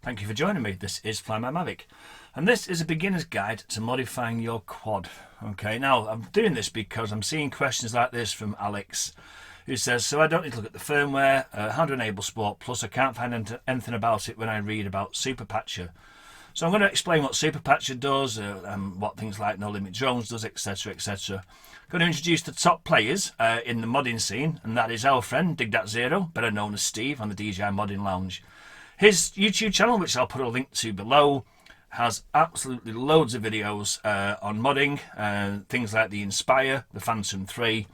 Thank you for joining me. This is Fly My Mavic, and this is a beginner's guide to modifying your quad. Okay, now I'm doing this because I'm seeing questions like this from Alex, who says, so I don't need to look at the firmware, how to enable Sport Plus, I can't find anything about it when I read about SuperPatcher. So I'm going to explain what SuperPatcher does, what things like Nolimitdronez does, etc, etc. I'm going to introduce the top players in the modding scene, and that is our friend Dig.Zero, better known as Steve, on the DJI Modding Lounge. His YouTube channel, which I'll put a link to below, has absolutely loads of videos on modding, things like the Inspire, the Phantom 3.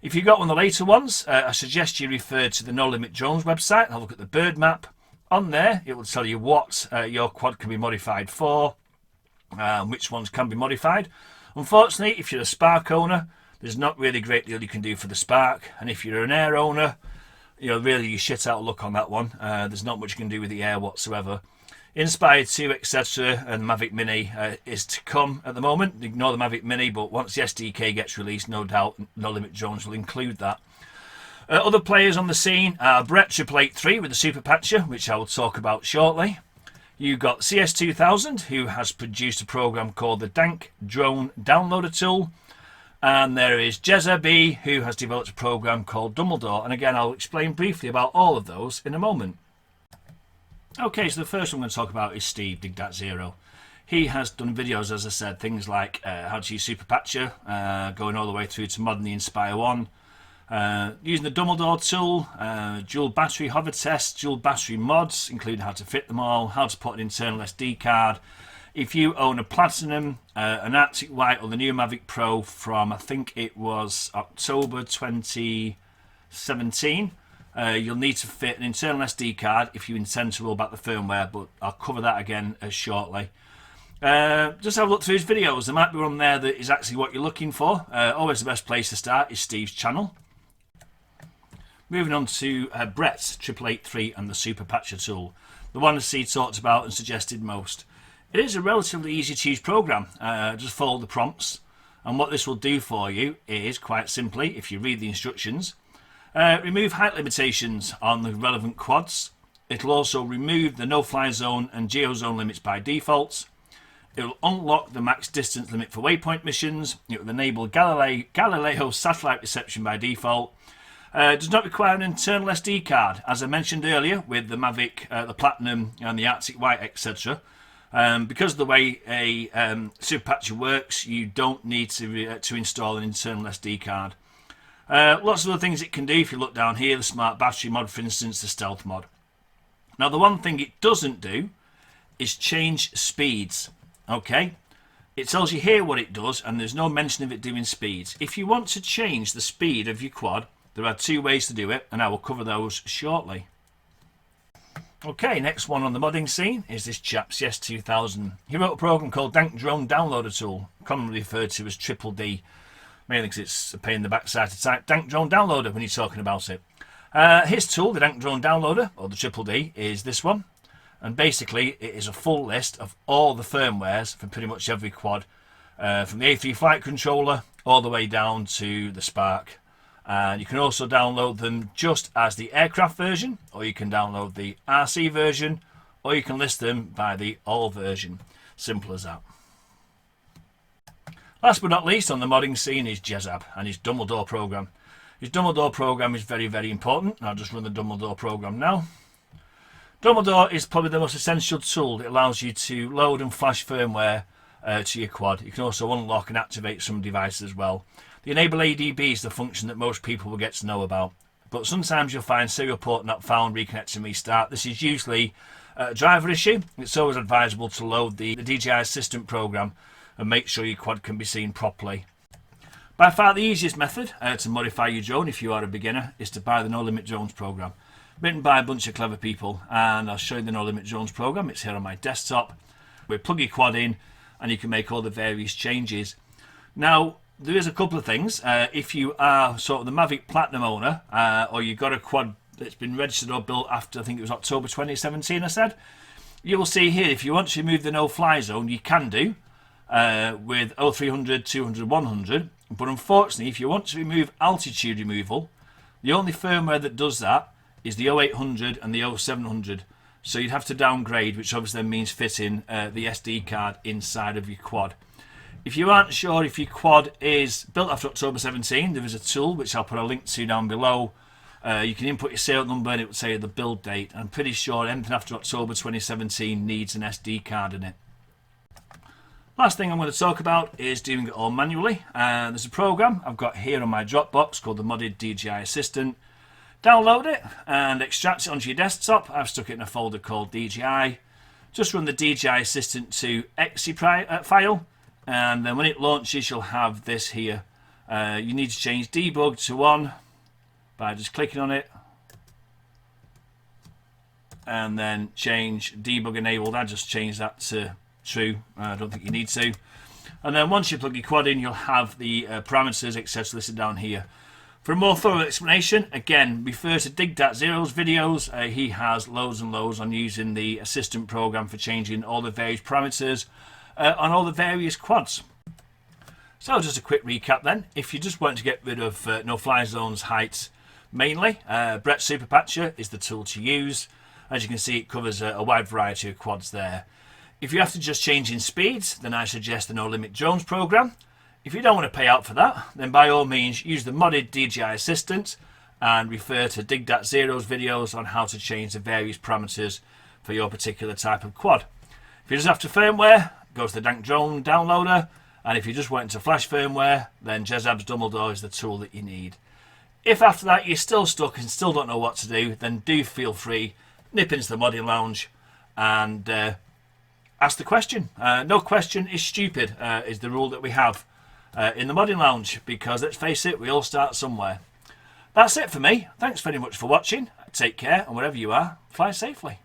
If you've got one of the later ones, I suggest you refer to the Nolimitdronez website and have a look at the bird map. On there, it will tell you what your quad can be modified for, which ones can be modified. Unfortunately, if you're a Spark owner, there's not really a great deal you can do for the Spark, and if you're an Air owner, really you shit out of luck on that one. There's not much you can do with the Air whatsoever. Inspire 2, etc. and Mavic Mini is to come at the moment. Ignore the Mavic Mini, but once the SDK gets released, no doubt Nolimitdronez will include that. Other players on the scene are Brett 883 with the SuperPatcher, which I will talk about shortly. You've got CS2000, who has produced a program called the Dank Drone Downloader Tool. And there is Jezzab, who has developed a program called Dumldore. And again, I'll explain briefly about all of those in a moment. Okay, so the first one I'm going to talk about is Steve, Dig.Zero. He has done videos, as I said, things like how to use SuperPatcher, going all the way through to modding the Inspire 1, using the Dumldore tool, dual battery hover tests, dual battery mods, including how to fit them all, how to put an internal SD card. If you own a Platinum, an Arctic White, or the new Mavic Pro from, I think it was October 2017, you'll need to fit an internal SD card if you intend to roll back the firmware, but I'll cover that again shortly. Just have a look through his videos. There might be one there that is actually what you're looking for. Always the best place to start is Steve's channel. Moving on to Brett 883 and the SuperPatcher tool, the one that Steve talked about and suggested most. It is a relatively easy to use program. Just follow the prompts, and what this will do for you is, quite simply, if you read the instructions, remove height limitations on the relevant quads. It'll also remove the no-fly zone and geozone limits by default. It will unlock the max distance limit for waypoint missions. It will enable Galileo satellite reception by default. Does not require an internal SD card, as I mentioned earlier with the Mavic, the Platinum and the Arctic White, etc. Because of the way a SuperPatcher works, you don't need to install an internal SD card. Lots of other things it can do. If you look down here, the Smart Battery mod, for instance, the Stealth mod. Now, the one thing it doesn't do is change speeds. Okay, it tells you here what it does, and there's no mention of it doing speeds. If you want to change the speed of your quad, there are two ways to do it, and I will cover those shortly. Okay, next one on the modding scene is this chap, CS2000. He wrote a program called Dank Drone Downloader Tool, commonly referred to as Triple D, mainly because it's a pain in the backside to type Dank Drone Downloader when you're talking about it. His tool, the Dank Drone Downloader, or the Triple D, is this one. And basically, it is a full list of all the firmwares for pretty much every quad, from the A3 flight controller all the way down to the Spark. And you can also download them just as the aircraft version, or you can download the RC version, or you can list them by the all version. Simple as that. Last but not least on the modding scene is Jezzab and his Dumldore program. His Dumldore program is very, very important. I'll just run the Dumldore program now. Dumldore is probably the most essential tool. It allows you to load and flash firmware to your quad. You can also unlock and activate some devices as well. The enable ADB is the function that most people will get to know about, but sometimes you'll find serial port not found, reconnect and restart. This is usually a driver issue. It's always advisable to load the DJI Assistant program and make sure your quad can be seen properly. By far the easiest method to modify your drone if you are a beginner is to buy the Nolimitdronez program, written by a bunch of clever people, and I'll show you the Nolimitdronez program. It's here on my desktop. We plug your quad in and you can make all the various changes. Now, there is a couple of things. If you are sort of the Mavic Platinum owner, or you've got a quad that's been registered or built after, I think it was October 2017, I said, you will see here, if you want to remove the no-fly zone, you can do with 0300, 200, 100. But unfortunately, if you want to remove altitude removal, the only firmware that does that is the 0800 and the 0700. So you'd have to downgrade, which obviously then means fitting the SD card inside of your quad. If you aren't sure if your quad is built after October 17, there is a tool which I'll put a link to down below. You can input your serial number and it will say the build date. I'm pretty sure anything after October 2017 needs an SD card in it. Last thing I'm going to talk about is doing it all manually. There's a program I've got here on my Dropbox called the modded DJI Assistant. Download it and extract it onto your desktop. I've stuck it in a folder called DJI. Just run the DJI Assistant to exe file, and then when it launches you'll have this here. You need to change debug to on by just clicking on it, and then change debug enabled. I just changed that to true. I don't think you need to. And then once you plug your quad in, you'll have the parameters, etc. listed down here. For a more thorough explanation, again, refer to Dig.Zero's videos. He has loads and loads on using the Assistant program for changing all the various parameters on all the various quads. So just a quick recap then. If you just want to get rid of no-fly zones, heights mainly, Brett's SuperPatcher is the tool to use. As you can see, it covers a wide variety of quads there. If you have to just change in speeds, then I suggest the Nolimitdronez program. If you don't want to pay out for that, then by all means use the modded DJI Assistant and refer to Dig.Zero's videos on how to change the various parameters for your particular type of quad. If you're just after firmware, go to the Dank Drone downloader, and if you just want to flash firmware, then Jezzab Dumldore is the tool that you need. If after that you're still stuck and still don't know what to do, then do feel free, nip into the Modding Lounge and ask the question. No question is stupid is the rule that we have in the Modding Lounge, because let's face it, we all start somewhere. That's it for me. Thanks very much for watching. Take care, and wherever you are, fly safely.